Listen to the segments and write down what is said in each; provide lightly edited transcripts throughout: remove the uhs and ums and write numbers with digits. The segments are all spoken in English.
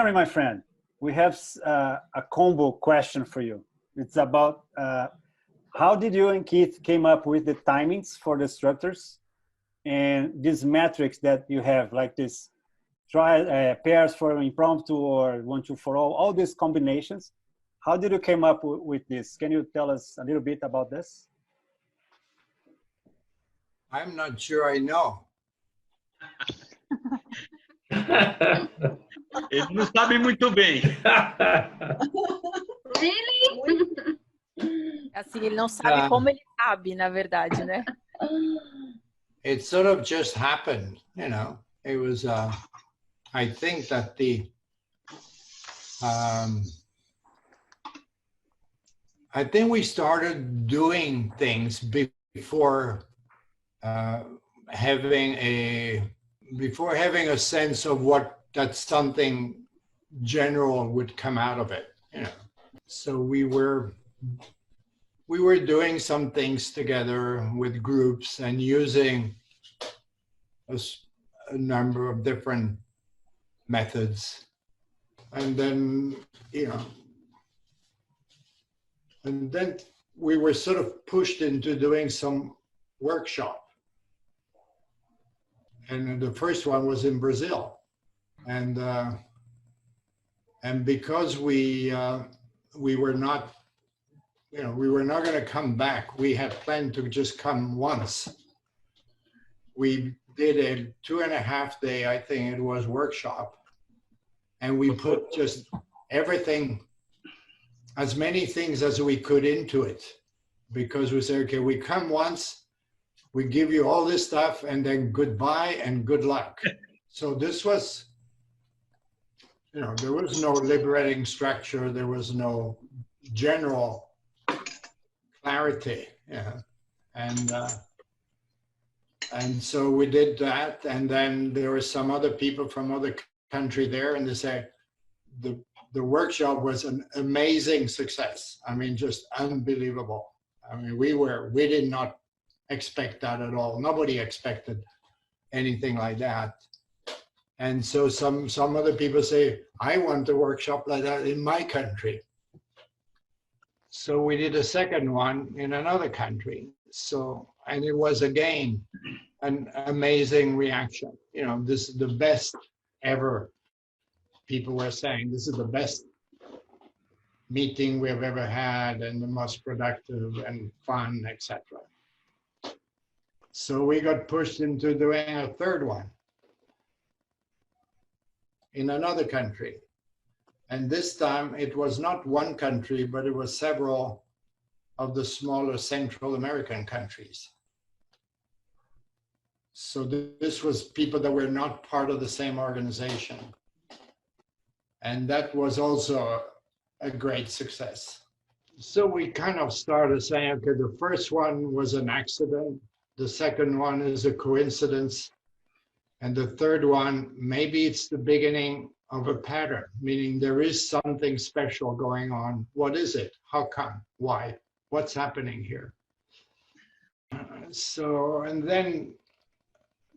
Henry, my friend, we have a combo question for you. It's about how did you and Keith came up with the timings for the structures and these metrics that you have, like this pairs for impromptu or one, two for all these combinations. How did you came up with this? Can you tell us a little bit about this? I'm not sure I know. Ele não sabe muito bem. Assim, ele não sabe como ele sabe, na verdade, né? It sort of just happened, you know. It was, I think that I think we started doing things before having a sense of that something general would come out of it, you know. So we were doing some things together with groups and using a number of different methods, and then, you know, and then we were sort of pushed into doing some workshop. And the first one was in Brazil. And because we were not, you know, we were not going to come back. We had planned to just come once. We did a 2.5 day, I think it was, workshop. And we put just everything, as many things as we could into it, because we said, okay, we come once, we give you all this stuff, and then goodbye and good luck. So this was, you know, there was no liberating structure, there was no general clarity, yeah. And so we did that, and then there were some other people from other country there, and they said the workshop was an amazing success. I mean, just unbelievable. I mean, we did not expect that at all. Nobody expected anything like that. And so some other people say, I want a workshop like that in my country. So we did a second one in another country. So, and it was again an amazing reaction. You know, this is the best ever. People were saying this is the best meeting we've ever had and the most productive and fun, etc. So we got pushed into doing a third one in another country. And this time it was not one country, but it was several of the smaller Central American countries. So this was people that were not part of the same organization. And that was also a great success. So we kind of started saying, okay, the first one was an accident. The second one is a coincidence. And the third one, maybe it's the beginning of a pattern, meaning there is something special going on. What is it? How come? Why? What's happening here? So, and then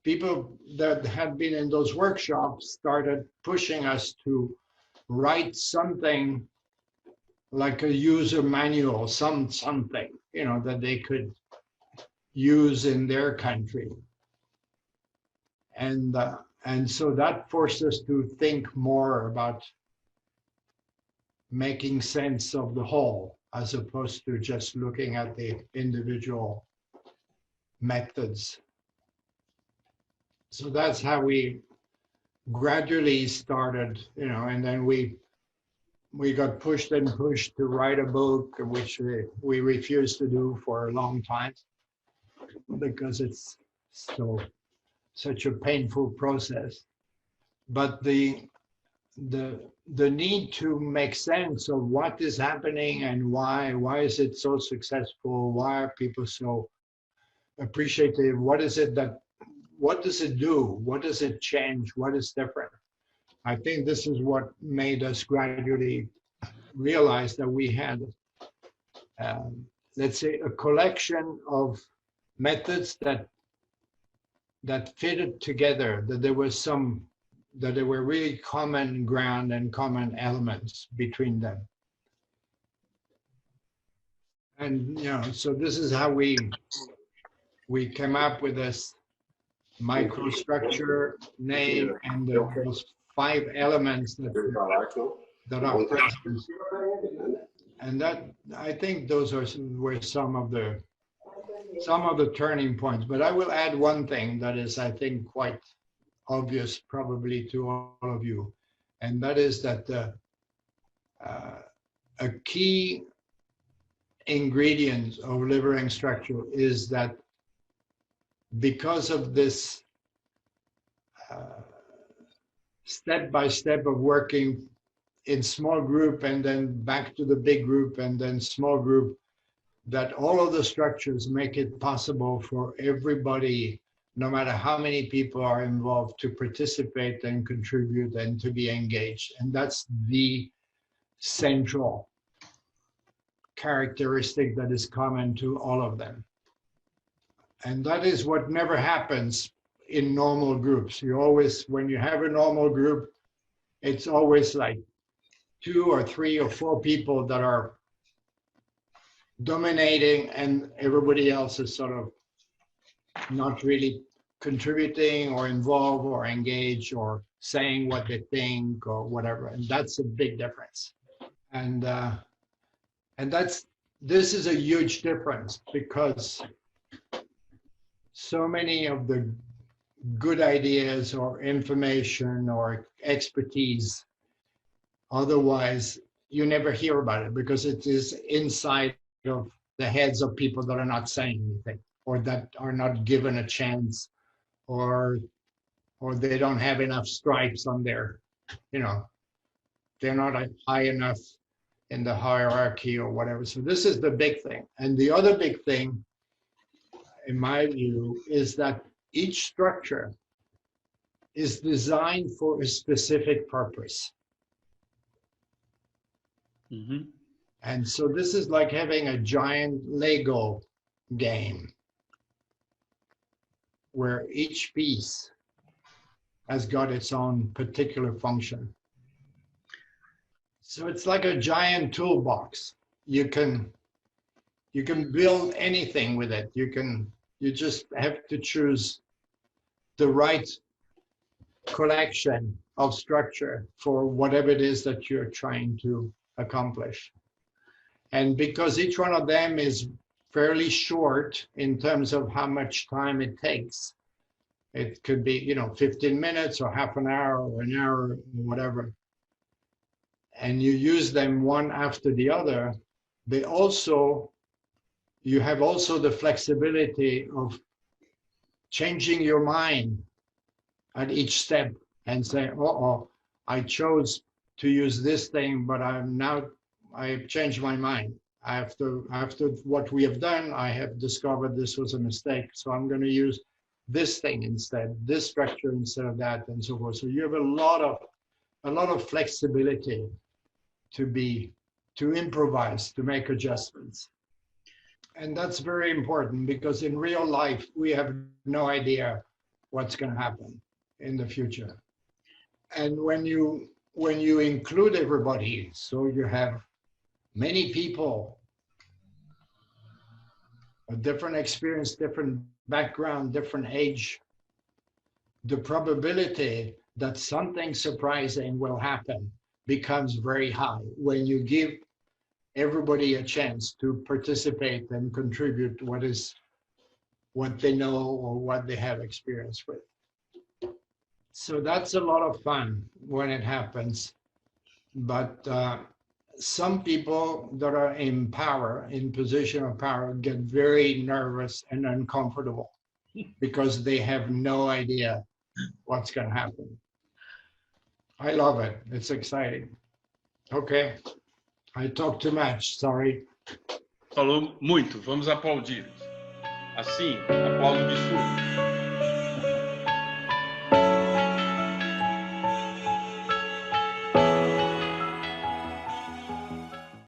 people that had been in those workshops started pushing us to write something like a user manual, something, you know, that they could use in their country. And so that forced us to think more about making sense of the whole, as opposed to just looking at the individual methods. So that's how we gradually started, you know, and then we got pushed and pushed to write a book, which we refused to do for a long time because it's such a painful process. But the need to make sense of what is happening and why is it so successful? Why are people so appreciative? What does it do? What does it change? What is different? I think this is what made us gradually realize that we had, let's say, a collection of methods that fitted together, that there was some that there were really common ground and common elements between them. And, you know, so this is how we came up with this microstructure name and those 5 elements that are present. And that, I think those were some of the turning points. But I will add one thing that is, I think, quite obvious probably to all of you, and that is that a key ingredient of liberating structure is that because of this step by step of working in small group and then back to the big group and then small group, that all of the structures make it possible for everybody, no matter how many people are involved, to participate and contribute and to be engaged. And that's the central characteristic that is common to all of them. And that is what never happens in normal groups. You always, when you have a normal group, it's always like 2 or 3 or 4 people that are dominating and everybody else is sort of not really contributing or involved or engaged or saying what they think or whatever. And that's a big difference. And this is a huge difference, because so many of the good ideas or information or expertise, otherwise you never hear about it because it is inside of the heads of people that are not saying anything, or that are not given a chance, or they don't have enough stripes on their, you know, they're not high enough in the hierarchy or whatever. So this is the big thing. And the other big thing, in my view, is that each structure is designed for a specific purpose. Mm-hmm. And so this is like having a giant Lego game where each piece has got its own particular function. So it's like a giant toolbox. You can build anything with it. You just have to choose the right collection of structure for whatever it is that you're trying to accomplish. And because each one of them is fairly short in terms of how much time it takes, it could be, you know, 15 minutes or half an hour or an hour or whatever, and you use them one after the other, you have also the flexibility of changing your mind at each step and say, oh, I chose to use this thing, but I've changed my mind. After what we have done, I have discovered this was a mistake. So I'm going to use this thing instead, this structure instead of that, and so forth. So you have a lot of flexibility to improvise, to make adjustments. And that's very important, because in real life, we have no idea what's going to happen in the future. And when you include everybody, so you have many people, a different experience, different background, different age, the probability that something surprising will happen becomes very high when you give everybody a chance to participate and contribute what they know or what they have experience with. So that's a lot of fun when it happens. But some people that are in power, in position of power, get very nervous and uncomfortable because they have no idea what's going to happen. I love it. It's exciting. Okay. I talk too much, sorry. Falou muito, vamos aplaudir. Assim, aplauso de surdo.